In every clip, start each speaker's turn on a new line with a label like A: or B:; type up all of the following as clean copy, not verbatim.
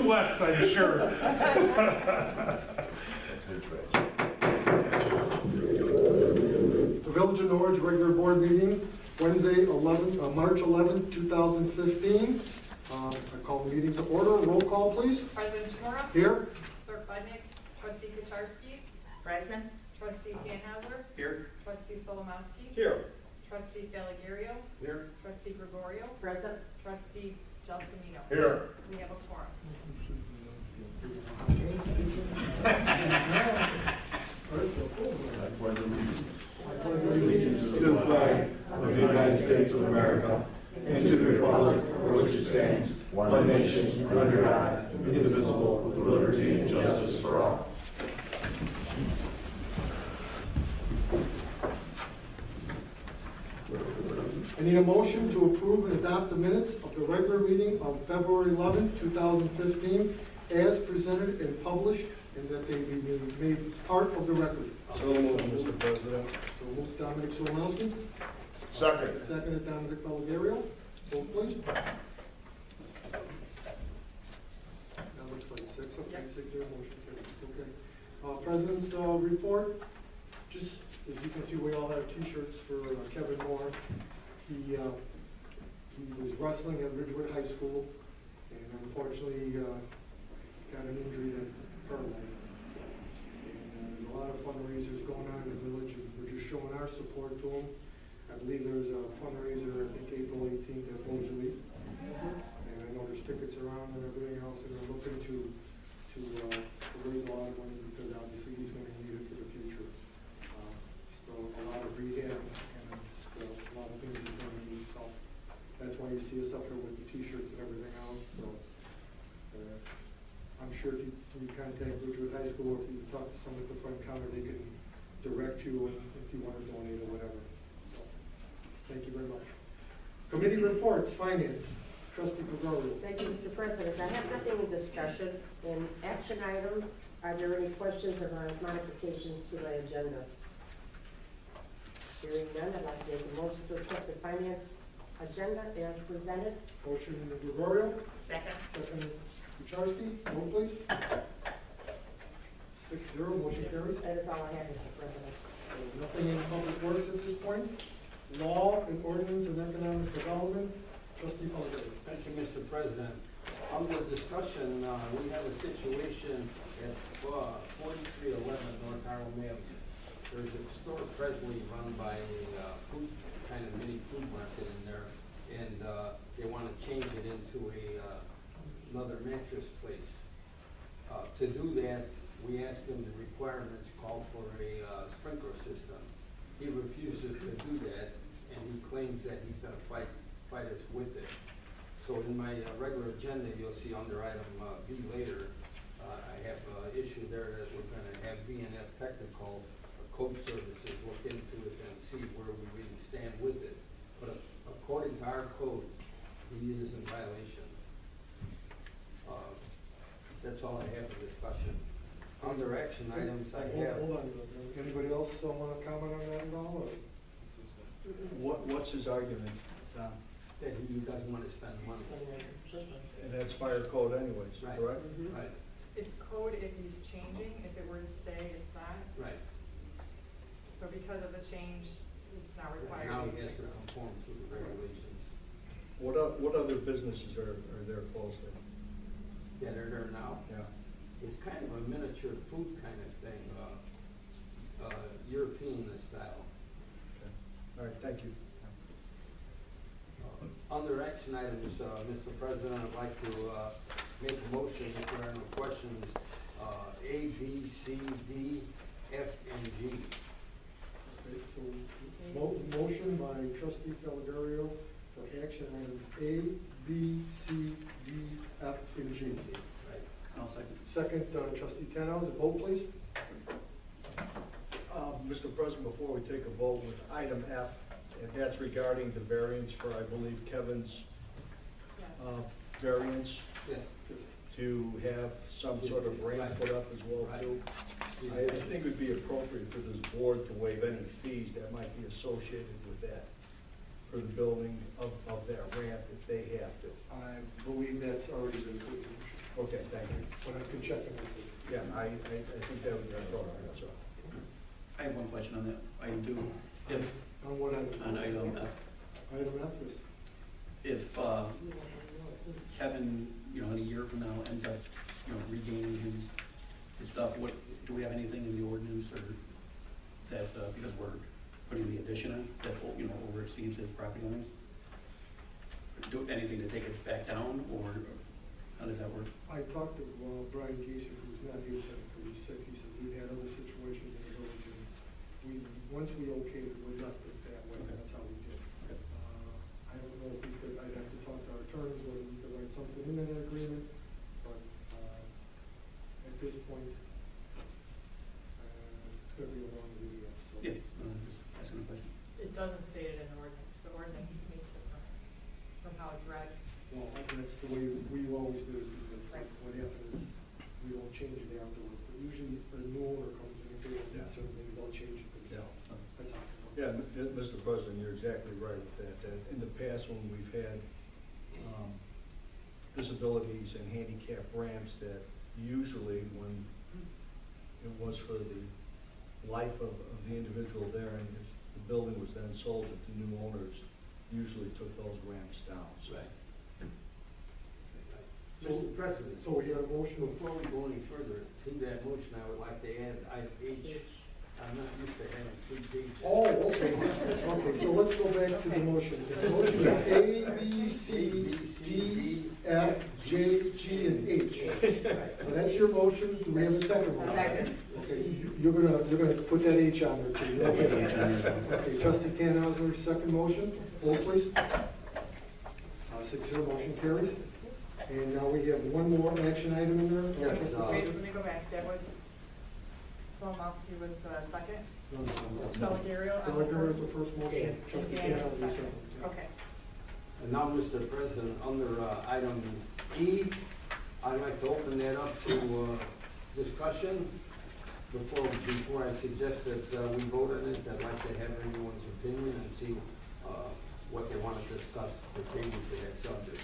A: less, I'm sure.
B: The Village of Norridge regular board meeting, Wednesday, March 11th, 2015. I call the meeting to order. Roll call, please.
C: President Chamorro.
B: Here.
C: Clerk Budnick. Trustee Kucharski.
D: Present.
C: Trustee Tannhauser.
A: Here.
C: Trustee Solomowski.
A: Here.
C: Trustee Delegario.
A: Here.
C: Trustee Gregorio.
D: Present.
C: Trustee Gelsomino.
A: Here.
C: We have a quorum.
E: Allegiance to the flag of the United States of America and to the republic for which it stands, one nation, under God, indivisible, with liberty and justice for all.
B: I need a motion to approve and adopt the minutes of the regular meeting of February 11th, 2015, as presented and published, and that they be made part of the record.
E: So moved, Mr. President.
B: So moved Dominic Solomowski.
E: Second.
B: Seconded Dominic Delegario. Vote please. That looks like 6. Okay, 6-0, motion carries. Okay. President's report. Just as you can see, we all have T-shirts for Kevin Moore. He was wrestling at Ridgewood High School, and unfortunately got an injury that hurt him. And there's a lot of fundraisers going on in the village, and we're just showing our support to him. I believe there's a fundraiser, I think April 18th at Bosley. And I know there's tickets around and everything else, and they're looking to raise a lot of money because obviously he's going to need it for the future. So a lot of rehab and a lot of things he's going to need. So that's why you see us up here with the T-shirts and everything else. So I'm sure if you contact Ridgewood High School, or if you talk to someone at the front counter, they can direct you if you want to donate or whatever. So thank you very much. Committee reports, finance. Trustee Gregorio.
D: Thank you, Mr. President. I have nothing in discussion. In action item, are there any questions or modifications to the agenda? Hearing none, I'd like to make a motion to accept the finance agenda as presented.
B: Motion Gregorio.
D: Second.
B: Second Kucharski. Vote please. 6-0, motion carries.
D: That is all I have, Mr. President.
B: Nothing in public works at this point. Law and ordinance and economic development. Trustee Pellegrini.
F: Thank you, Mr. President. Under discussion, we have a situation at 4311 North Harlem Avenue. There's a store presently run by a food, kind of mini food market in there, and they want to change it into another mattress place. To do that, we asked him the requirements call for a sprinkler system. He refuses to do that, and he claims that he's going to fight us with it. So in my regular agenda, you'll see under item B later, I have an issue there that we're going to have VNF Technical Code Services look into it and see where we really stand with it. But according to our code, he is in violation. That's all I have for discussion. Under action items, I have.
B: Hold on. Anybody else want to comment on that at all? Or?
E: What's his argument, Tom?
F: That he doesn't want to spend money.
E: And that's fire code anyways,
F: Right.
E: correct?
F: Right,
C: It's code if he's changing. If it were to stay, it's not.
F: right.
C: So because of the change, it's not required.
F: Now he has to conform to the regulations.
E: What other businesses are there close to?
F: Yeah, they're there now.
E: Yeah.
F: It's kind of a miniature food kind of thing, European style.
E: Okay. All right, thank you.
F: Under action items, Mr. President, I'd like to make a motion if there are no questions, A, B, C, D, F, and G.
B: Okay, so motion by Trustee Delegario for action items A, B, C, D, F, and G.
F: Right.
E: I'll second.
B: Second, Trustee Tannhauser. Vote please.
E: Mr. President, before we take a vote with item F, and that's regarding the variance for, I believe, Kevin's
C: Yes.
E: variance
F: Yes.
E: to have some sort of ramp put up as well, too. I think it would be appropriate for this board to waive any fees that might be associated with that, for the building of that ramp if they have to.
B: I believe that's already been put in motion.
E: Okay, thank
B: check in with you.
E: Yeah, I think that would be appropriate, so.
A: I have one question on that. I do, if,
B: On what item?
A: on item F,
B: Item F is,
A: if Kevin, you know, in a year from now ends up, you know, regaining his stuff, what, do we have anything in the ordinance or that, because we're putting the addition in, that, you know, over exceeds his property lines? Do anything to take it back down, or how does that work?
B: I talked to Brian Geeser, who's not here tonight, because he's sick. He said we've had other situations in the village, and once we okayed it, we left it that way.
A: Okay.
B: That's how we did.
A: Okay.
B: I don't know if we could, I'd have to talk to our attorneys, whether we could write something in that agreement, but at this point, it's gonna be a long video, so.
A: Yeah, just asking a question.
C: It doesn't state it in the ordinance. The ordinance makes it from how it's read.
B: Well, that's the way we always do it, because
C: Right.
B: what happens is, we don't change it afterwards, but usually the new owner comes in and they don't
E: Yeah.
B: do certain things, they'll change it themselves. That's how it goes.
E: Yeah, Mr. President, you're exactly right with that. That in the past, when we've had disabilities and handicap ramps, that usually when it was for the life of the individual there, and if the building was then sold, that the new owners usually took those ramps down. So
F: Mr. President,
B: So we had a motion of,
F: before we go any further, to that motion, I would like to add item H. I'm not used to having 3 pages.
B: oh, okay, okay, so let's go back to the motion. The motion is A, B, C, D, F, J, G, and H. So that's your motion, do we have a second one?
D: Second.
B: Okay, you're gonna put that H on there too. You're okay. Okay, trustee Tannhauser, second motion, vote please. 6-0, motion carries. And now we have one more action item in there?
F: Yes,
C: Wait, let me go back. That was, Solomowski was the second.
B: No, no, no.
C: Delegario. on the
B: Delegator is the
C: first.
B: first motion,
C: And
B: trustee
C: Dan is
B: Tannhauser
C: the
B: is
C: second.
B: second.
C: Okay.
F: And now, Mr. President, under item E, I'd like to open that up to discussion. Before I suggest that we vote on it, I'd like to have everyone's opinion and see what they want to discuss pertaining to that subject.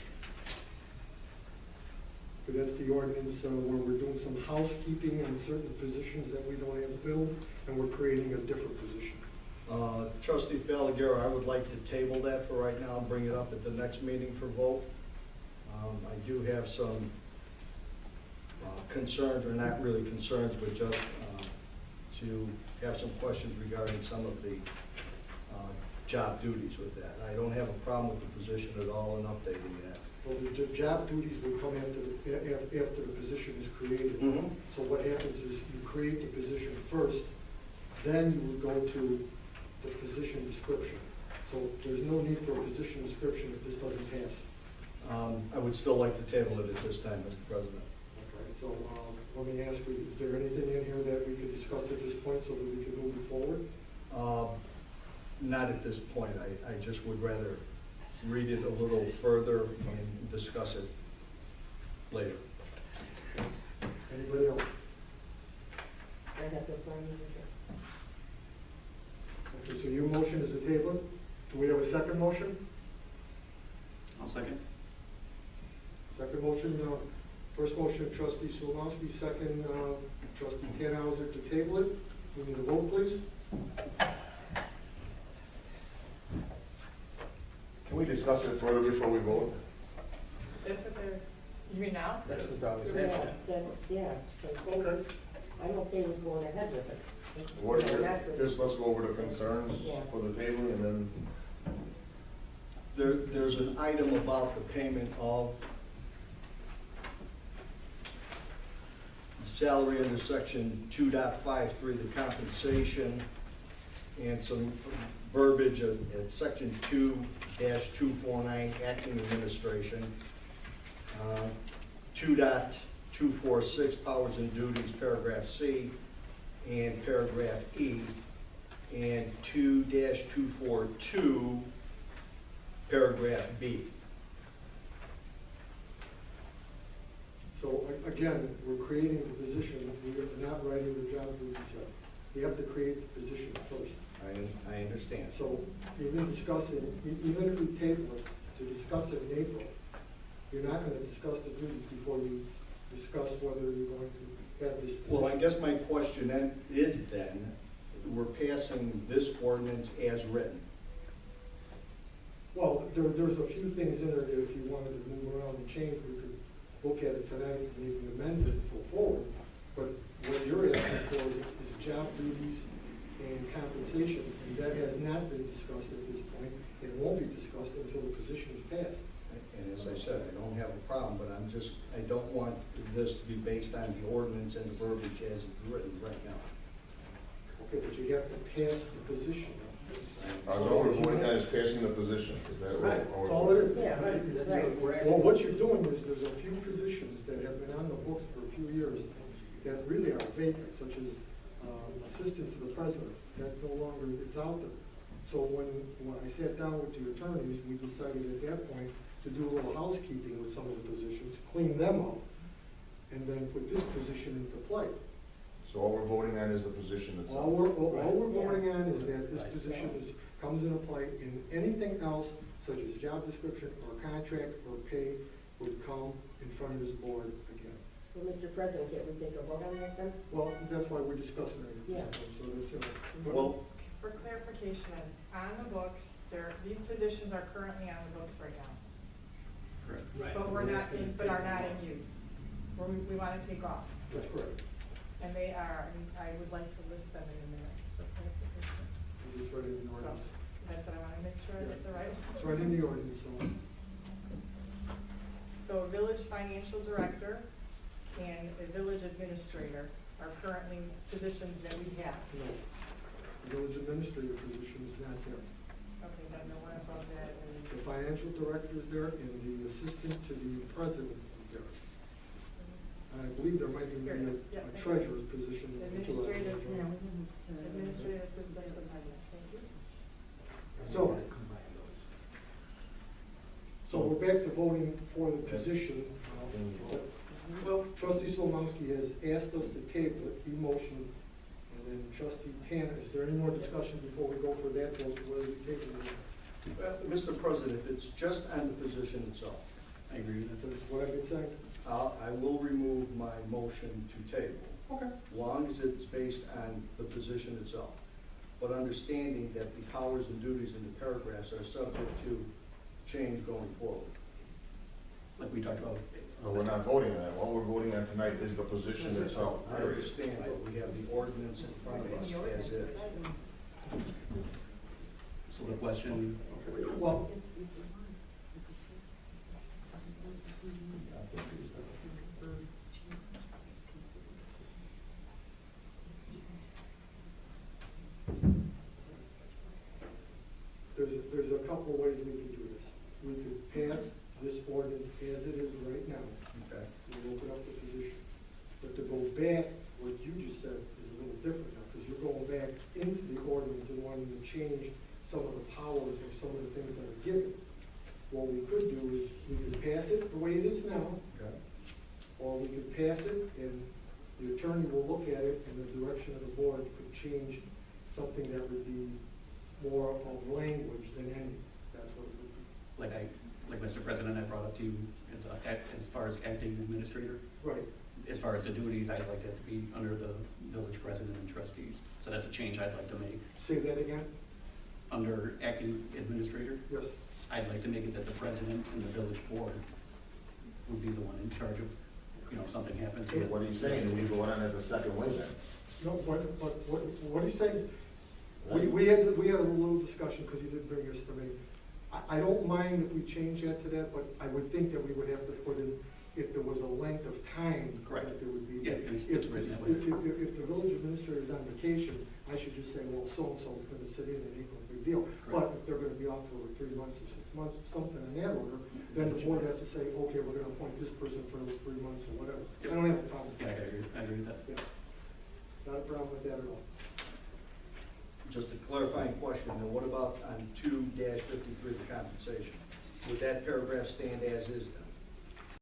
B: But that's the ordinance where we're doing some housekeeping in certain positions that we don't have filled, and we're creating a different position.
E: Trustee Falagero, I would like to table that for right now and bring it up at the next meeting for vote. I do have some concerns, or not really concerns, but just to have some questions regarding some of the job duties with that. I don't have a problem with the position at all in updating that.
B: Well, the job duties will come after the position is created.
E: Mhm.
B: So what happens is you create the position first, then you would go to the position description. So there's no need for a position description if this doesn't pass.
E: I would still like to table it at this time, Mr. President.
B: Okay, so let me ask you, is there anything in here that we could discuss at this point so that we can move it forward?
E: Not at this point. I just would rather read it a little further and discuss it later.
B: Anybody else?
D: I have to find it.
B: Okay, so your motion is a table. Do we have a second motion?
A: I'll second.
B: Second motion, first motion trustee Solomowski, second trustee Tannhauser to table it. We need a vote, please.
G: Can we discuss it further before we vote?
C: That's what they're, you mean now?
F: That's what I was
D: Yeah,
F: asking.
D: that's, yeah. that's-
B: Okay.
D: I'm okay with going ahead with it.
G: What are
D: No,
G: your,
D: not with-
G: just let's go over the concerns
D: Yeah.
G: for the table and then,
E: There's an item about the payment of salary under section 2.53, the compensation, and some verbiage at section 2-249, acting administration. 2.246, powers and duties, paragraph C, and paragraph E, and 2-242, paragraph B.
B: So again, we're creating the position, we're not writing the job duties yet. We have to create the position first.
E: I understand.
B: So even discussing, even if we table it to discuss it in April, you're not gonna discuss the duties before you discuss whether you're going to have this.
E: Well, I
B: position.
E: guess my question then, we're passing this ordinance as written.
B: Well, there's a few things in there that if you wanted to move around and change, we could look at it tonight and maybe amend it and go forward. But what you're asking for is job duties and compensation, and that has not been discussed at this point, and won't be discussed until the position is passed.
E: And as I said, I don't have a problem, but I don't want this to be based on the ordinance and the verbiage as it's written right now.
B: Okay, but you have to pass the position.
G: all we're voting on is passing the position, is that what?
B: Right, that's all it is.
D: Yeah,
B: Right.
F: That's
D: right.
F: what we're
B: Well,
F: asking.
B: what you're doing is there's a few positions that have been on the books for a few years that really are vacant, such as assistant to the president. That no longer, it's out there. So when I sat down with the attorneys, we decided at that point to do a little housekeeping with some of the positions, clean them up, and then put this position into play.
G: So all we're voting on is the position itself.
B: All we're voting on is that this position comes into play, and anything else, such as job description or contract or pay, would come in front of this board again.
D: Well, Mr. President, can't we take a vote on that then?
B: Well, that's why we're discussing it.
D: Yeah.
B: So that's,
E: Well,
C: For clarification, on the books, these positions are currently on the books right now,
A: Correct.
C: but we're not in, but are not in use. We want to take off,
B: that's correct.
C: and they are, I would like to list them in the minutes for clarification.
B: It's right in the
C: So,
B: ordinance.
C: that's what I want to make sure I get the right one.
B: It's right in the ordinance, so.
C: So a village financial director and a village administrator are currently positions that we have.
B: No. The village administrative position is not there.
C: Okay, then the one above that
B: The
C: is.
B: financial director is there, and the assistant to the president is there. I believe there might even be
C: Yeah.
B: a treasurer's position.
C: Administrative,
D: No.
C: administrative assistant to the president, thank you.
B: So, so we're back to voting for the position. Well, trustee Solomowski has asked us to table it, he motioned, and then trustee Tanner, is there any more discussion before we go for that vote, whether we table it?
E: Mr. President, if it's just on the position itself,
A: I agree with that.
B: That's what I've been saying.
E: I will remove my motion to table,
B: Okay.
E: long as it's based on the position itself. But understanding that the powers and duties in the paragraphs are subject to change going forward.
A: Like we talked about.
G: But we're not voting on that. All we're voting on tonight is the position itself.
E: I understand, but we have the ordinance in front of us as is.
A: So the question,
B: Well, there's a couple ways we can do this. We could pass this ordinance as it is right now,
E: Okay.
B: and open up the position. But to go back, what you just said is a little different now, because you're going back into the ordinance and wanting to change some of the powers or some of the things that are given. What we could do is, we could pass it the way it is now,
E: Okay.
B: or we could pass it and the attorney will look at it and the direction of the board could change something that would be more of language than any. That's what it would be.
A: like Mr. President, I brought up to you, as far as acting administrator,
B: Right.
A: as far as the duties, I'd like that to be under the village president and trustees. So that's a change I'd like to make.
B: Say that again?
A: Under acting administrator,
B: Yes.
A: I'd like to make it that the president and the village board would be the one in charge of, something happens.
G: So what he's saying, do we go on as a second way then?
B: No, what he's saying, we had a little discussion because he did bring this to me. I don't mind if we change that to that, but I would think that we would have to put in, if there was a length of time.
A: Correct.
B: That there would be.
A: Yeah, it's written that way.
B: If the village administrator is on vacation, I should just say, well, so-and-so is gonna sit in and ain't no big deal. But if they're gonna be off for 3 months or 6 months, something in that order, then the board has to say, okay, we're gonna appoint this person for those 3 months or whatever. I don't have a problem.
A: Yeah, I agree with that.
B: Yeah. Not a problem with that at all.
E: Just a clarifying question, then what about on 2-53, the compensation? Would that paragraph stand as is then?